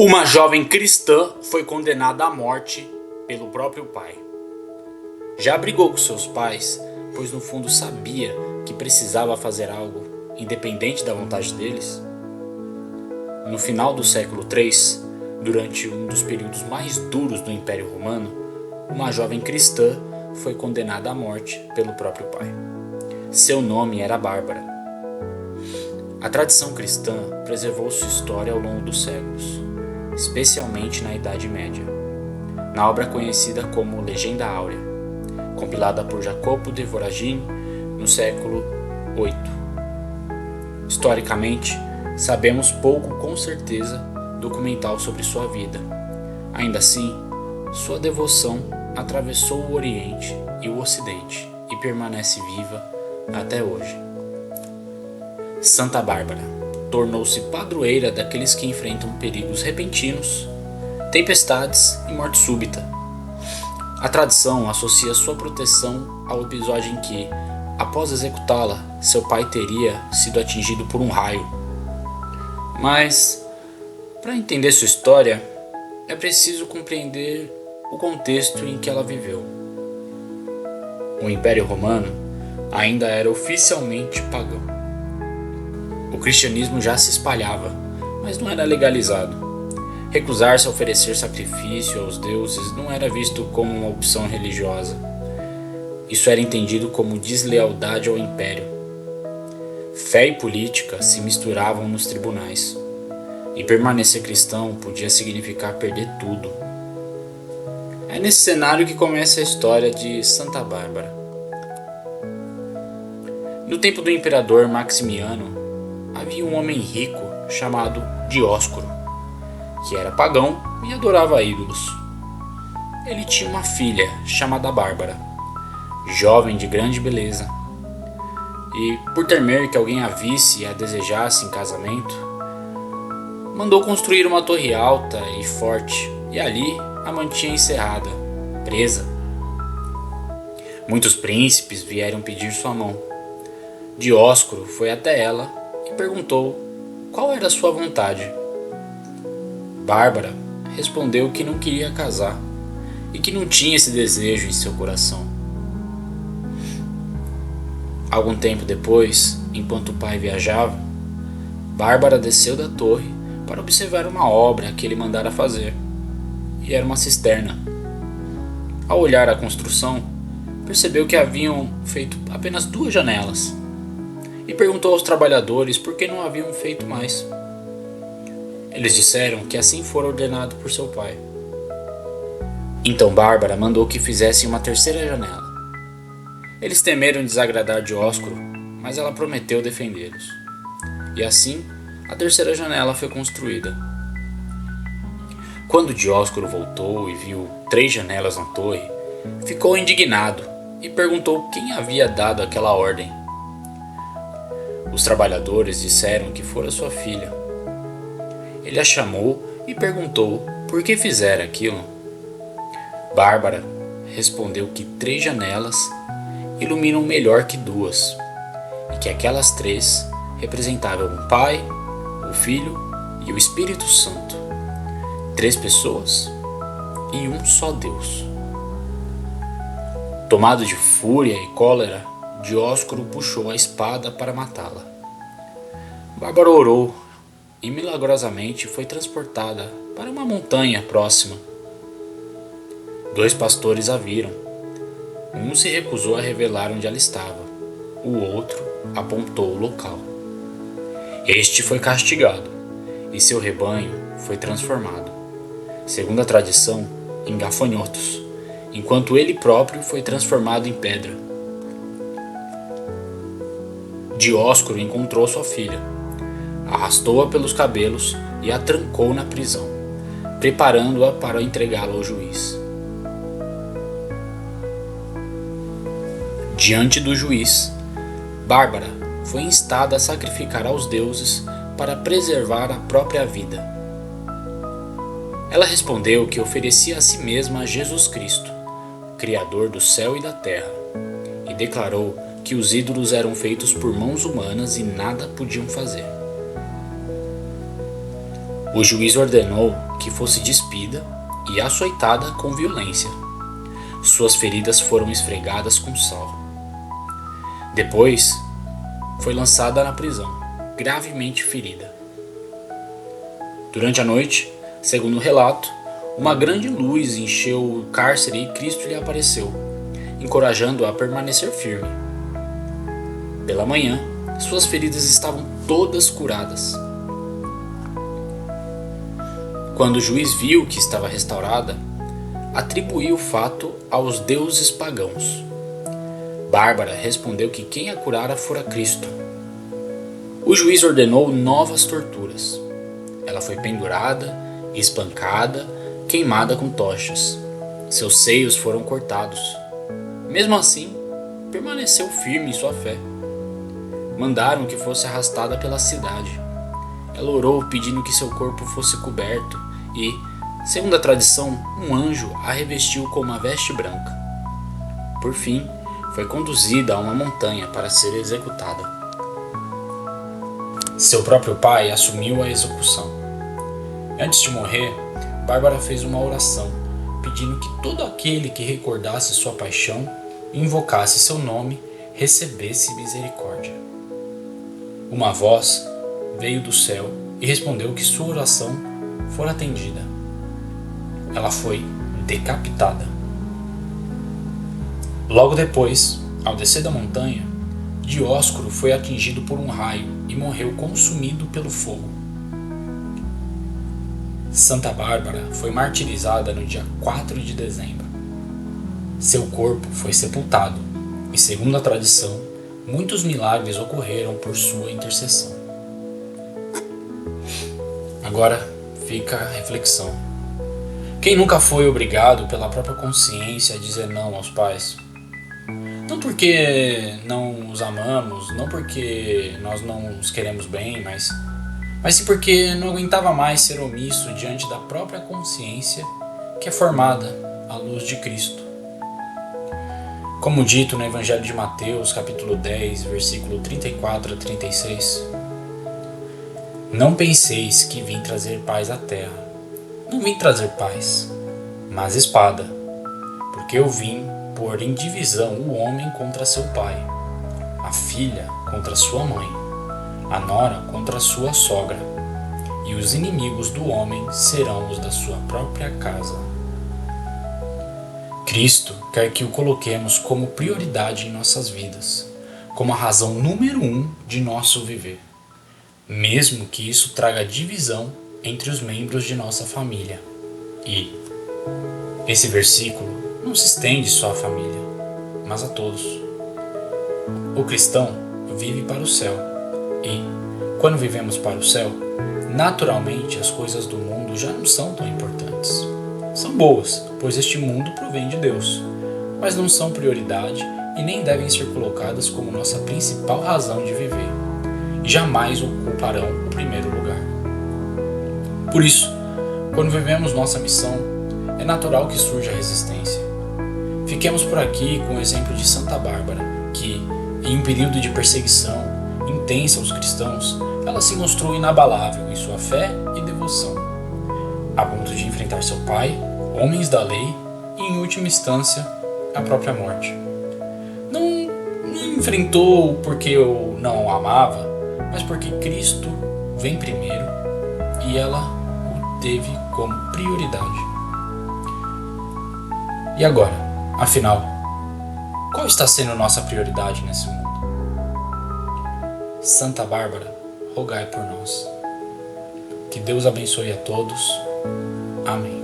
Uma jovem cristã foi condenada à morte pelo próprio pai. Já brigou com seus pais, pois no fundo sabia que precisava fazer algo, independente da vontade deles? No final do século III, durante um dos períodos mais duros do Império Romano, uma jovem cristã foi condenada à morte pelo próprio pai. Seu nome era Bárbara. A tradição cristã preservou sua história ao longo dos séculos, especialmente na Idade Média, na obra conhecida como Legenda Áurea, compilada por Jacopo de Voragine no século VIII. Historicamente, sabemos pouco com certeza documental sobre sua vida. Ainda assim, sua devoção atravessou o Oriente e o Ocidente e permanece viva até hoje. Santa Bárbara tornou-se padroeira daqueles que enfrentam perigos repentinos, tempestades e morte súbita. A tradição associa sua proteção ao episódio em que, após executá-la, seu pai teria sido atingido por um raio. Mas, para entender sua história, é preciso compreender o contexto em que ela viveu. O Império Romano ainda era oficialmente pagão. O cristianismo já se espalhava, mas não era legalizado. Recusar-se a oferecer sacrifício aos deuses não era visto como uma opção religiosa. Isso era entendido como deslealdade ao império. Fé e política se misturavam nos tribunais, e permanecer cristão podia significar perder tudo. É nesse cenário que começa a história de Santa Bárbara. No tempo do imperador Maximiano, havia um homem rico chamado Dióscoro, que era pagão e adorava ídolos. Ele tinha uma filha chamada Bárbara, jovem de grande beleza, e por temer que alguém a visse e a desejasse em casamento, mandou construir uma torre alta e forte e ali a mantinha encerrada, presa. Muitos príncipes vieram pedir sua mão. Dióscoro foi até ela e perguntou qual era a sua vontade. Bárbara respondeu que não queria casar e que não tinha esse desejo em seu coração. Algum tempo depois, enquanto o pai viajava, Bárbara desceu da torre para observar uma obra que ele mandara fazer, e era uma cisterna. Ao olhar a construção, percebeu que haviam feito apenas 2 janelas e perguntou aos trabalhadores por que não haviam feito mais. Eles disseram que assim fora ordenado por seu pai. Então Bárbara mandou que fizessem uma 3ª janela. Eles temeram desagradar Dióscoro, mas ela prometeu defendê-los. E assim, a 3ª janela foi construída. Quando Dióscoro voltou e viu 3 janelas na torre, ficou indignado e perguntou quem havia dado aquela ordem. Os trabalhadores disseram que fora sua filha. Ele a chamou e perguntou por que fizera aquilo. Bárbara respondeu que 3 janelas iluminam melhor que 2, e que aquelas 3 representavam o Pai, o Filho e o Espírito Santo, 3 pessoas e um só Deus. Tomado de fúria e cólera, Dióscoro puxou a espada para matá-la. Bárbara orou e milagrosamente foi transportada para uma montanha próxima. 2 pastores a viram. Um se recusou a revelar onde ela estava. O outro apontou o local. Este foi castigado e seu rebanho foi transformado, segundo a tradição, em gafanhotos, enquanto ele próprio foi transformado em pedra. Dióscoro encontrou sua filha, arrastou-a pelos cabelos e a trancou na prisão, preparando-a para entregá-la ao juiz. Diante do juiz, Bárbara foi instada a sacrificar aos deuses para preservar a própria vida. Ela respondeu que oferecia a si mesma a Jesus Cristo, Criador do céu e da terra, e declarou que os ídolos eram feitos por mãos humanas e nada podiam fazer. O juiz ordenou que fosse despida e açoitada com violência. Suas feridas foram esfregadas com sal. Depois, foi lançada na prisão, gravemente ferida. Durante a noite, segundo o relato, uma grande luz encheu o cárcere e Cristo lhe apareceu, encorajando-a a permanecer firme. Pela manhã, suas feridas estavam todas curadas. Quando o juiz viu que estava restaurada, atribuiu o fato aos deuses pagãos. Bárbara respondeu que quem a curara fora Cristo. O juiz ordenou novas torturas. Ela foi pendurada, espancada, queimada com tochas. Seus seios foram cortados. Mesmo assim, permaneceu firme em sua fé. Mandaram que fosse arrastada pela cidade. Ela orou pedindo que seu corpo fosse coberto e, segundo a tradição, um anjo a revestiu com uma veste branca. Por fim, foi conduzida a uma montanha para ser executada. Seu próprio pai assumiu a execução. Antes de morrer, Bárbara fez uma oração, pedindo que todo aquele que recordasse sua paixão e invocasse seu nome recebesse misericórdia. Uma voz veio do céu e respondeu que sua oração fora atendida. Ela foi decapitada. Logo depois, ao descer da montanha, Dióscoro foi atingido por um raio e morreu consumido pelo fogo. Santa Bárbara foi martirizada no dia 4 de dezembro. Seu corpo foi sepultado e, segundo a tradição, muitos milagres ocorreram por sua intercessão. Agora fica a reflexão. Quem nunca foi obrigado pela própria consciência a dizer não aos pais? Não porque não os amamos, não porque nós não os queremos bem, mas sim porque não aguentava mais ser omisso diante da própria consciência que é formada à luz de Cristo. Como dito no Evangelho de Mateus, capítulo 10, versículo 34 a 36, não penseis que vim trazer paz à terra. Não vim trazer paz, mas espada, porque eu vim pôr em divisão o homem contra seu pai, a filha contra sua mãe, a nora contra sua sogra, e os inimigos do homem serão os da sua própria casa. Cristo quer que o coloquemos como prioridade em nossas vidas, como a razão número 1 de nosso viver, mesmo que isso traga divisão entre os membros de nossa família. E esse versículo não se estende só à família, mas a todos. O cristão vive para o céu e, quando vivemos para o céu, naturalmente as coisas do mundo já não são tão importantes. São boas, pois este mundo provém de Deus, mas não são prioridade e nem devem ser colocadas como nossa principal razão de viver, e jamais ocuparão o primeiro lugar. Por isso, quando vivemos nossa missão, é natural que surja a resistência. Fiquemos por aqui com o exemplo de Santa Bárbara, que, em um período de perseguição intensa aos cristãos, ela se mostrou inabalável em sua fé e devoção, a ponto de enfrentar seu pai, homens da lei e, em última instância, a própria morte. Não enfrentou porque eu não o amava, mas porque Cristo vem primeiro e ela o teve como prioridade. E agora, afinal, qual está sendo nossa prioridade nesse mundo? Santa Bárbara, rogai por nós. Que Deus abençoe a todos. Amém.